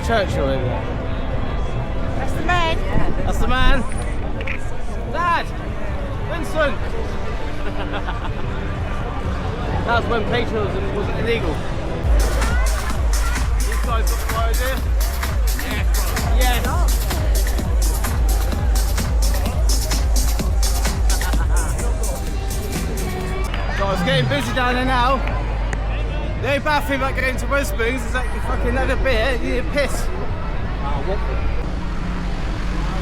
Churchill over there. That's the man. That's the man. Dad! Winston! That's when patriotism wasn't illegal. These guys got the right idea? Yes. So it's getting busy down there now. The only bad thing about getting to Wetherspoons is that you fucking have a beer, you need a piss.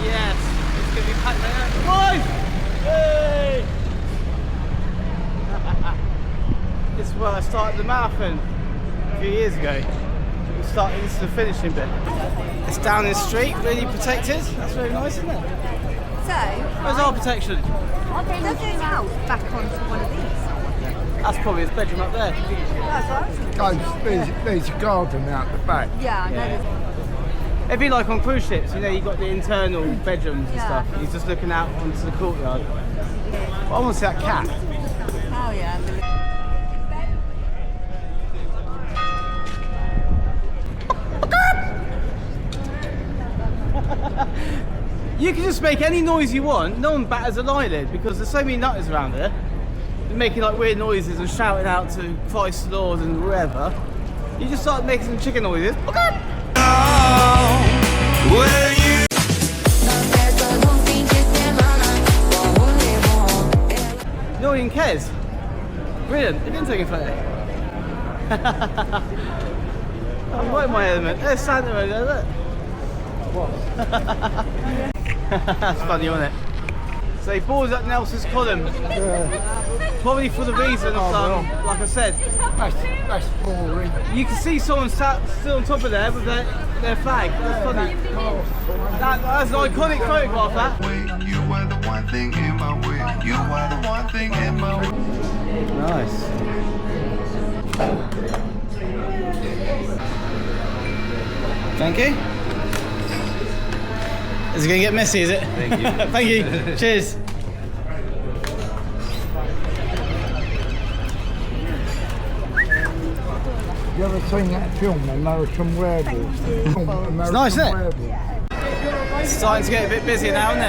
Yes, it's going to be packed like that. Boys! Hey! This is where I started the marathon a few years ago. This is the finishing bit. It's down the street, really protected. That's very nice, isn't it? So, Where's our protection? does his house back onto one of these? That's probably his bedroom up there. That's right. There's a garden out the back. Yeah, I know. Yeah. It'd be like on cruise ships, you know, you've got the internal bedrooms and Yeah. stuff. He's just looking out onto the courtyard. But I want to see that cat. Oh yeah. You can just make any noise you want, no one batters an eyelid because there's so many nutters around here. They're making like weird noises and shouting out to Christ Lord and wherever. You just start making some chicken noises. No one even cares. Brilliant, it didn't take a photo. I'm right in my element. There's Santa over there, look. That's funny, isn't it? So he balls up Nelson's column. Probably for the reason of like I said. That's boring. You can see someone sat still on top of there with their flag. That's funny. That's an iconic photograph, that. You were the one thing in my way. You were the one thing in my way. Nice. Thank you. Is it going to get messy, is it? Thank you. Thank you. Cheers. You ever seen that film, American Werewolf? It's nice, isn't it? It's starting to get a bit busier now, isn't it?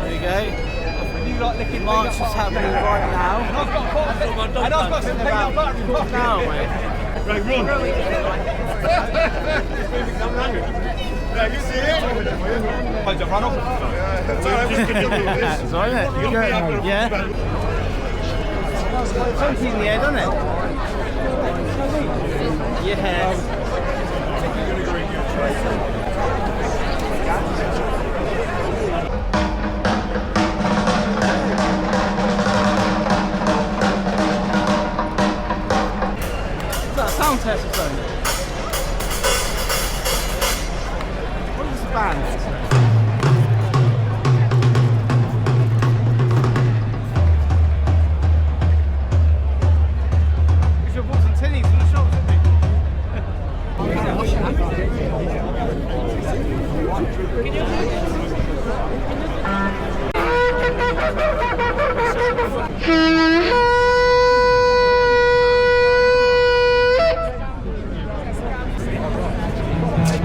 There you go. March is happening right now. And I've got some about now, mate. Right, run. You see it? That's right, isn't it? Yeah. It's funky in the air, doesn't it? Yes. Is that a sound test or something? What is this band? We should have bought some tinnies from the shop, shouldn't we?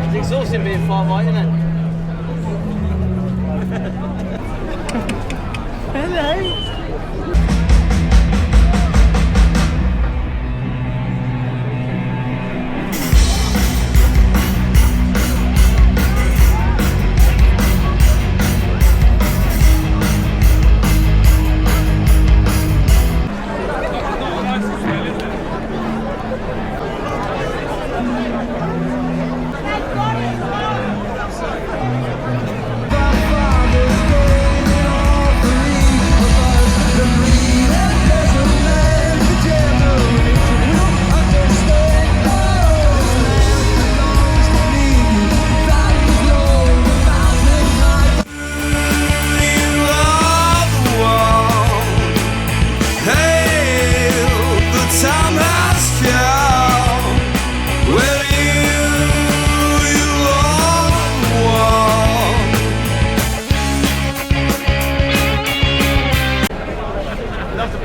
It's exhausting being far right, isn't it? Hello.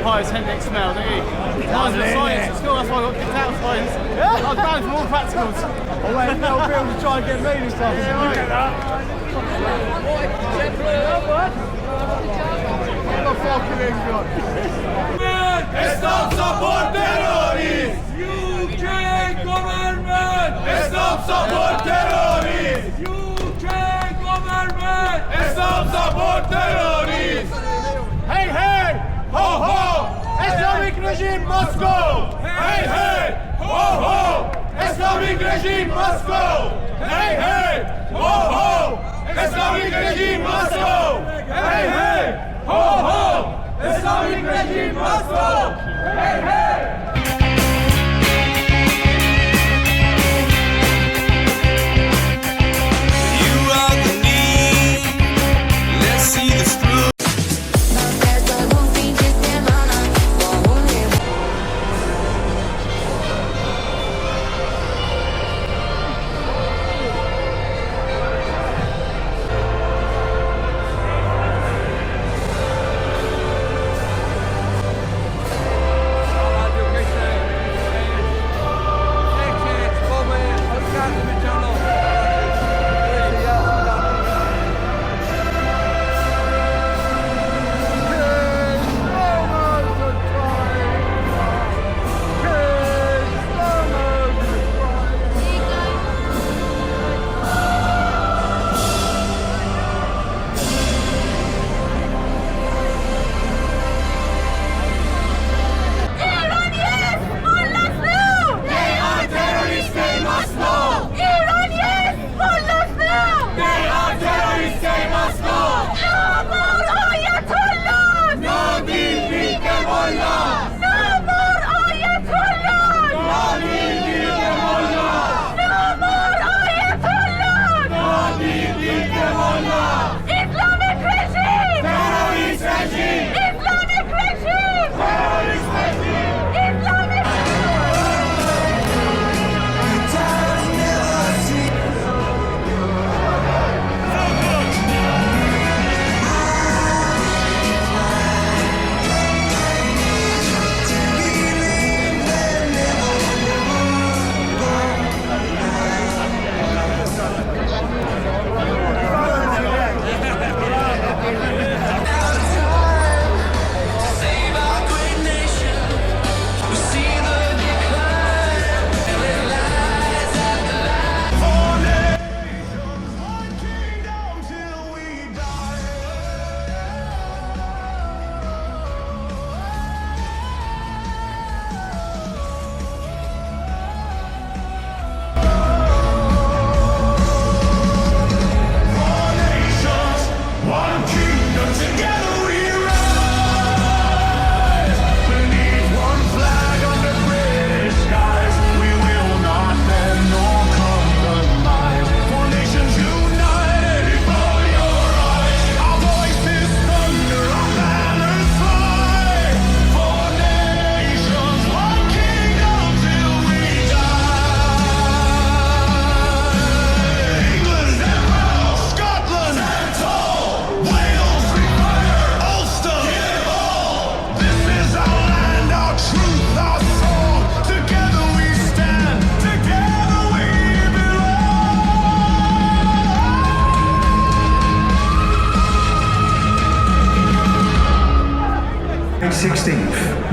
pyrotechnic smell, don't you? Mine's got science at school, that's why I got kicked out of science. I was banned from all practicals. I went to Bill to try and get me this time. Look at that. What the fucking England? Stop support terrorists! UK government! Stop support terrorists! UK government! Stop support terrorists! Hey hey! Ho ho! Islamic regime must go! Hey hey! Ho ho! Islamic regime must go! Hey hey! Ho ho! Islamic regime must go! Hey hey! Ho ho! Islamic regime must go! Hey hey!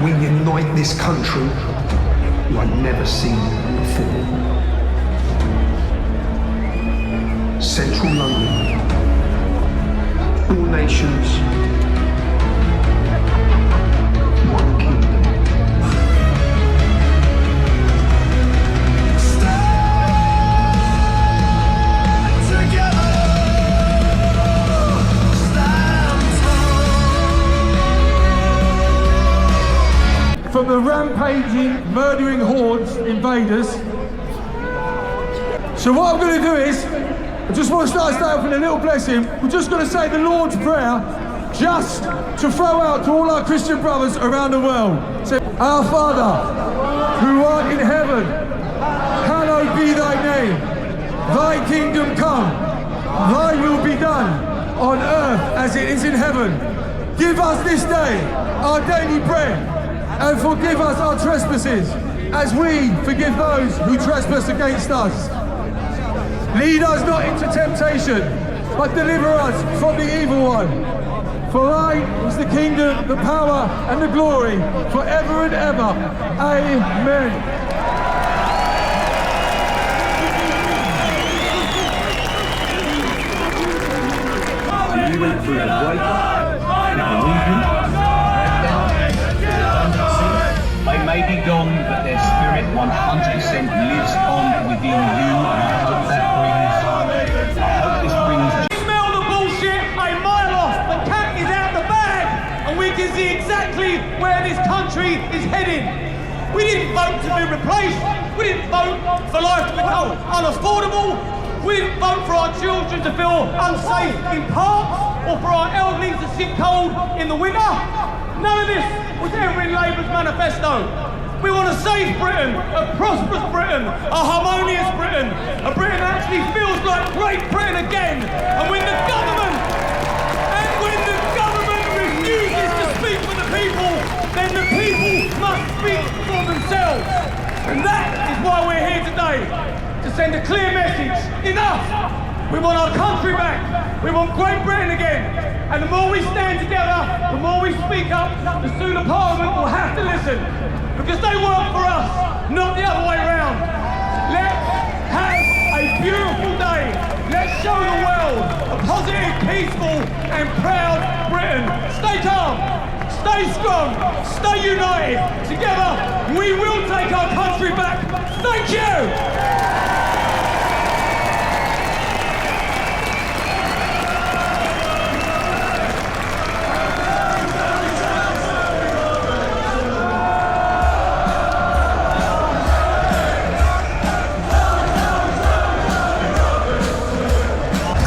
we unite this country like never seen before. Central London, all nations, one kingdom. Stand together, stand tall. From the rampaging, murdering hordes, invaders. So what I'm going to do is, I just want to start off with a little blessing. We're just going to say the Lord's Prayer, just to throw out to all our Christian brothers around the world. Say, Our Father, who art in heaven, hallowed be thy name. Thy kingdom come, thy will be done, on earth as it is in heaven. Give us this day our daily bread, and forgive us our trespasses, as we forgive those who trespass against us. Lead us not into temptation, but deliver us from the evil one. For thine is the kingdom, the power, and the glory, forever and ever. Amen. We went through the breakup, They may be gone, but their spirit 100% lives on within you, and I hope this brings. Smell the bullshit a mile off. The cat is out the bag, and we can see exactly where this country is heading. We didn't vote to be replaced. We didn't vote for life to become unaffordable. We didn't vote for our children to feel unsafe in parks, or for our elderly to sit cold in the winter. None of this was ever in Labour's manifesto. We want a safe Britain, a prosperous Britain, a harmonious Britain, a Britain that actually feels like Great Britain again. And when the government refuses to speak for the people, then the people must speak for themselves. And that is why we're here today, to send a clear message. Enough! We want our country back. We want Great Britain again. And the more we stand together, the more we speak up, the sooner Parliament will have to listen. Because they work for us, not the other way around. Let's have a beautiful day. Let's show the world a positive, peaceful and proud Britain. Stay calm, stay strong, stay united. Together, we will take our country back. Thank you!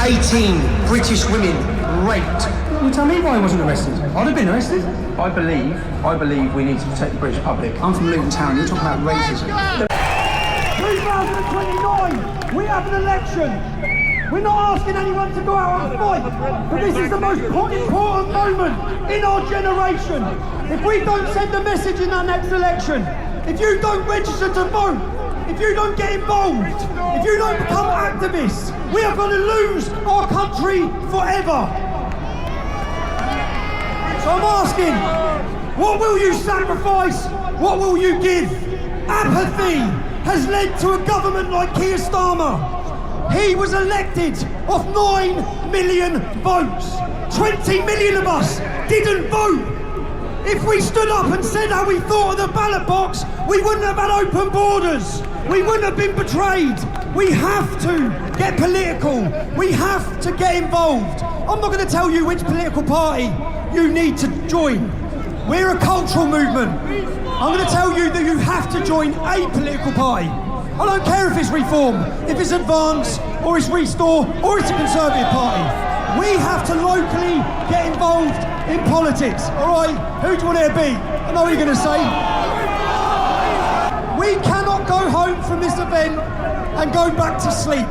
18 British women raped. You tell me why I wasn't arrested. I'd have been arrested. I believe we need to protect the British public. I'm from Luton Town, you're talking about racism. 2029, we have an election. We're not asking anyone to go out and fight, but this is the most important moment in our generation. If we don't send a message in our next election, if you don't register to vote, if you don't get involved, if you don't become activists, we are going to lose our country forever. So I'm asking, what will you sacrifice? What will you give? Apathy has led to a government like Keir Starmer. He was elected off 9 million votes. 20 million of us didn't vote. If we stood up and said how we thought of the ballot box, we wouldn't have had open borders. We wouldn't have been betrayed. We have to get political. We have to get involved. I'm not going to tell you which political party you need to join. We're a cultural movement. I'm going to tell you that you have to join a political party. I don't care if it's Reform, if it's Advance, or it's Restore, or it's a Conservative party. We have to locally get involved in politics. All right, who do you want it to be? I know what you're going to say. We cannot go home from this event and go back to sleep.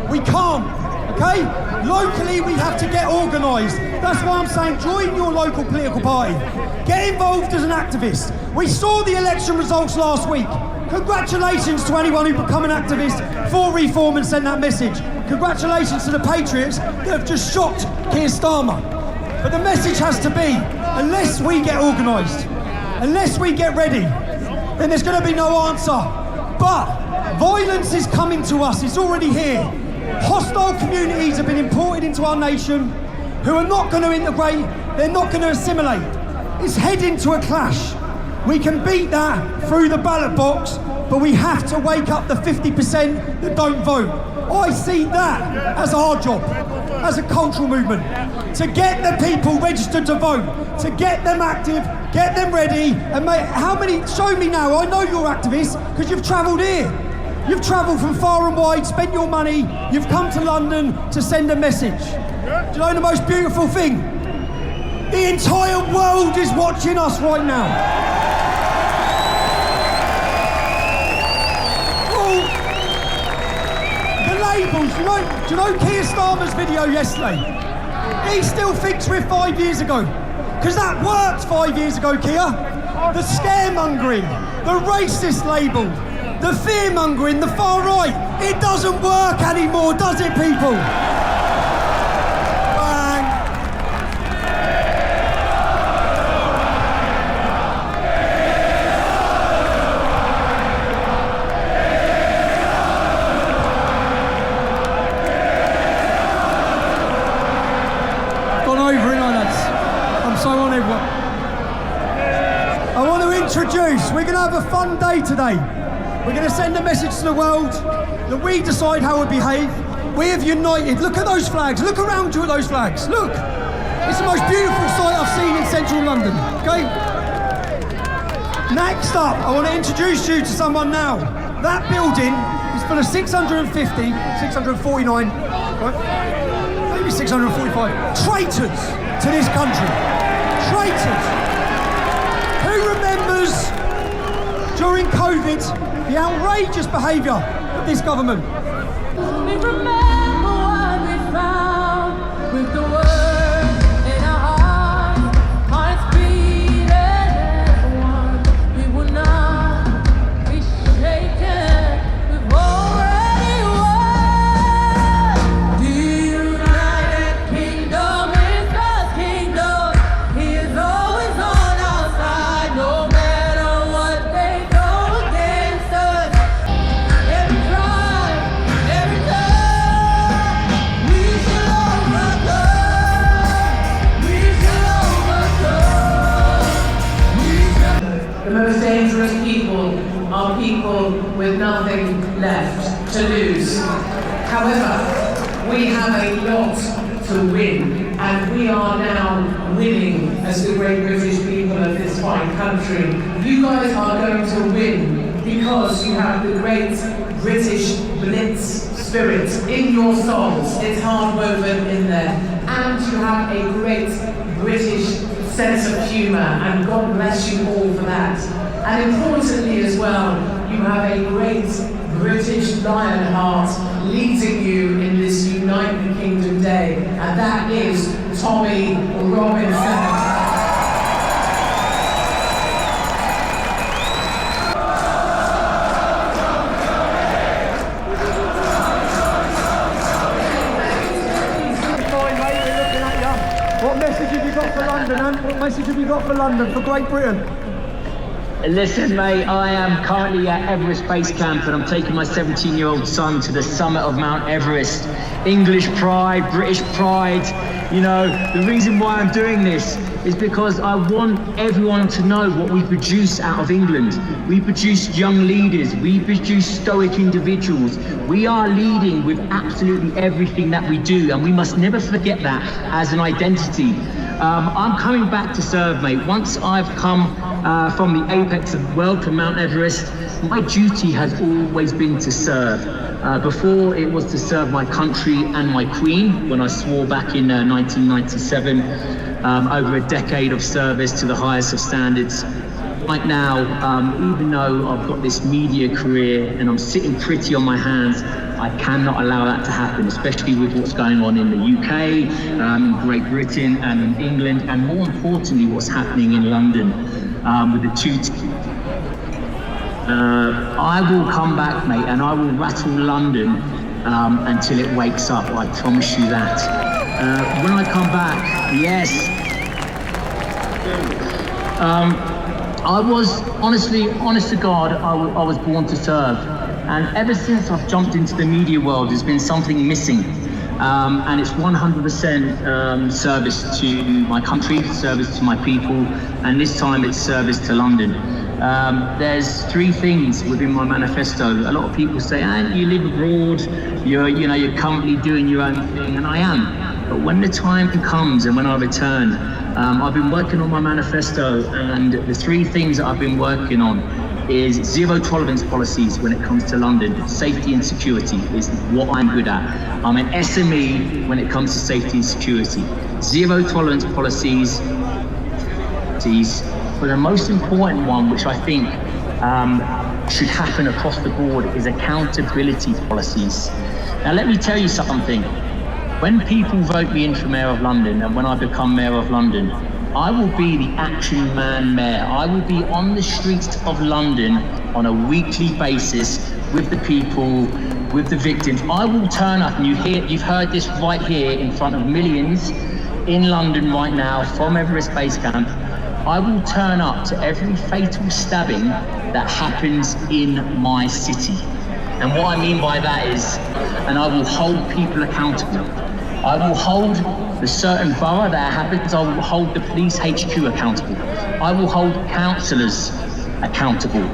We can't, okay? Locally, we have to get organised. That's why I'm saying join your local political party. Get involved as an activist. We saw the election results last week. Congratulations to anyone who become an activist for Reform and sent that message. Congratulations to the Patriots that have just shocked Keir Starmer. But the message has to be, unless we get organised, unless we get ready, then there's going to be no answer. But violence is coming to us, it's already here. Hostile communities have been imported into our nation who are not going to integrate, they're not going to assimilate. It's heading to a clash. We can beat that through the ballot box, but we have to wake up the 50% that don't vote. I see that as our job, as a cultural movement, to get the people registered to vote, to get them active, get them ready, and how many, show me now, I know you're activists, because you've travelled here. You've travelled from far and wide, spent your money, you've come to London to send a message. Do you know the most beautiful thing? The entire world is watching us right now. Labels, do you know Keir Starmer's video yesterday? He still thinks we're 5 years ago. Because that worked 5 years ago, Kia. The scaremongering, the racist label, the fear-mongering, the far right. It doesn't work anymore, does it, people? Bang. Gone over it, lads. I'm so on everyone. I want to introduce, we're going to have a fun day today. We're going to send a message to the world that we decide how we behave. We have united. Look at those flags. Look around you at those flags. Look. It's the most beautiful sight I've seen in central London. Okay? Next up, I want to introduce you to someone now. That building is full of 649, right? Maybe 645 traitors to this country. Traitors. Who remembers during COVID the outrageous behaviour of this government? We remember what we found with the word in our hearts beating as one. We will not be shaken. We've already won. The United Kingdom is God's kingdom. He is always on our side, no matter what they go against us. Every tribe, every time, we shall overcome. We shall overcome. The most dangerous people are people with nothing left to lose. However, we have a lot to win, and we are now winning as the great British people of this fine country. You guys are going to win because you have the great British Blitz spirit in your souls. It's hard woven in there. And you have a great British sense of humour, and God bless you all for that. And importantly as well, you have a great British lion heart leading you in this Unite the Kingdom Day, and that is Tommy Robinson. What message have you got for London, man? What message have you got for London, for Great Britain? Listen, mate, I am currently at Everest Base Camp and I'm taking my 17-year-old son to the summit of Mount Everest. English pride, British pride. You know, the reason why I'm doing this is because I want everyone to know what we produce out of England. We produce young leaders, we produce stoic individuals. We are leading with absolutely everything that we do, and we must never forget that as an identity. I'm coming back to serve, mate. Once I've come from the apex of the world, from Mount Everest, my duty has always been to serve. Before, it was to serve my country and my queen when I swore back in 1997, over a decade of service to the highest of standards. Right now, even though I've got this media career and I'm sitting pretty on my hands, I cannot allow that to happen, especially with what's going on in the UK, in Great Britain and in England, and more importantly, what's happening in London with the two I will come back, mate, and I will rattle London until it wakes up. I promise you that. When I come back, yes. I was honestly, honest to God, I was born to serve. And ever since I've jumped into the media world, there's been something missing. And it's 100% service to my country, service to my people, and this time it's service to London. There's three things within my manifesto. A lot of people say, you live abroad, you're currently doing your own thing, and I am. But when the time comes and when I return, I've been working on my manifesto, and the three things that I've been working on is zero tolerance policies when it comes to London. Safety and security is what I'm good at. I'm an SME when it comes to safety and security. Zero tolerance policies. But the most important one, which I think should happen across the board, is accountability policies. Now, let me tell you something. When people vote me in for Mayor of London, and when I become Mayor of London, I will be the Action Man Mayor. I will be on the streets of London on a weekly basis with the people, with the victims. I will turn up, and you've heard this right here in front of millions in London right now from Everest Base Camp. I will turn up to every fatal stabbing that happens in my city. And what I mean by that is, and I will hold people accountable. I will hold the certain borough that happens, I will hold the police HQ accountable. I will hold councillors accountable.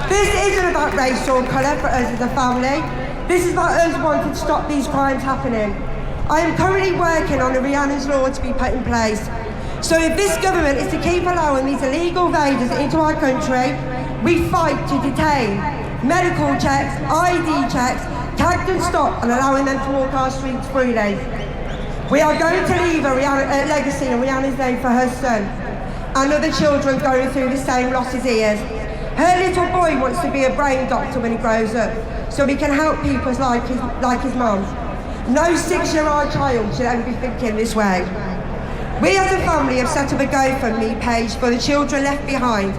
This isn't about race or colour for us as a family. This is about us wanting to stop these crimes happening. I am currently working on a Rhiannon's law to be put in place. So if this government is to keep allowing these illegal invaders into our country, we fight to detain, medical checks, ID checks, tag and stop and allowing them to walk our streets freely. We are going to leave a legacy in Rhiannon's name for her son and other children going through the same loss as he is. Her little boy wants to be a brain doctor when he grows up, so he can help people like his mum. No 6-year-old child should ever be thinking this way. We as a family have set up a GoFundMe page for the children left behind,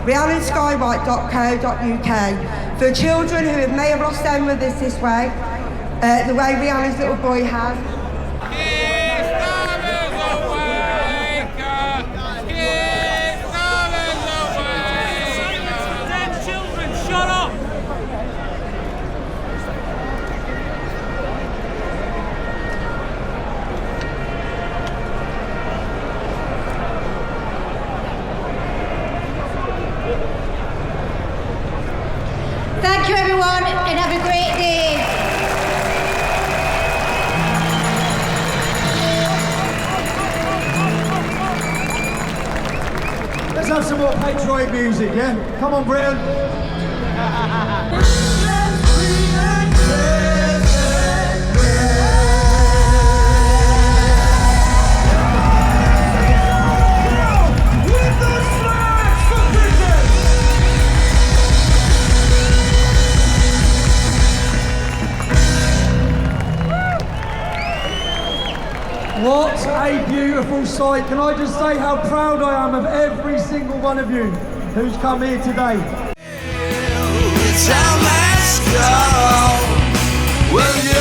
rhiannonskywhite.co.uk, for children who may have lost their mothers this way, the way Rhiannon's little boy has. Thank you everyone and have a great day. Let's have some more patriotic music, yeah? Come on, Britain. What a beautiful sight. Can I just say how proud I am of every single one of you who's come here today. It's our last call. Well, yeah.